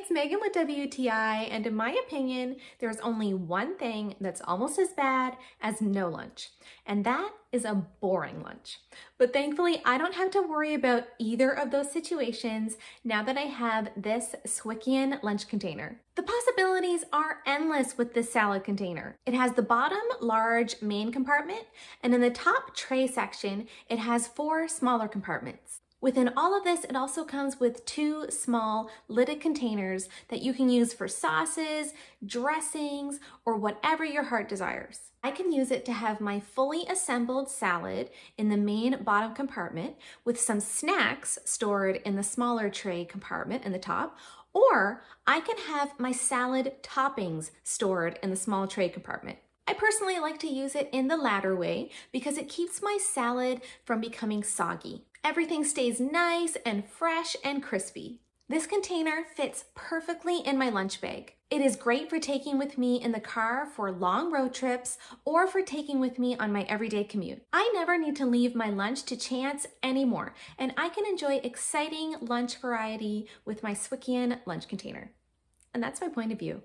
it's Megan with WTI, and in my opinion, there's only one thing that's almost as bad as no lunch, and that is a boring lunch. But thankfully, I don't have to worry about either of those situations now that I have this Swkien lunch container. The possibilities are endless with this salad container. It has the bottom large main compartment, and in the top tray section, it has 4 smaller compartments. Within all of this, it also comes with 2 small lidded containers that you can use for sauces, dressings, or whatever your heart desires. I can use it to have my fully assembled salad in the main bottom compartment with some snacks stored in the smaller tray compartment in the top, or I can have my salad toppings stored in the small tray compartment. I personally like to use it in the latter way because it keeps my salad from becoming soggy. Everything stays nice and fresh and crispy. This container fits perfectly in my lunch bag. It is great for taking with me in the car for long road trips or for taking with me on my everyday commute. I never need to leave my lunch to chance anymore, and I can enjoy exciting lunch variety with my Swkien lunch container. And that's my point of view.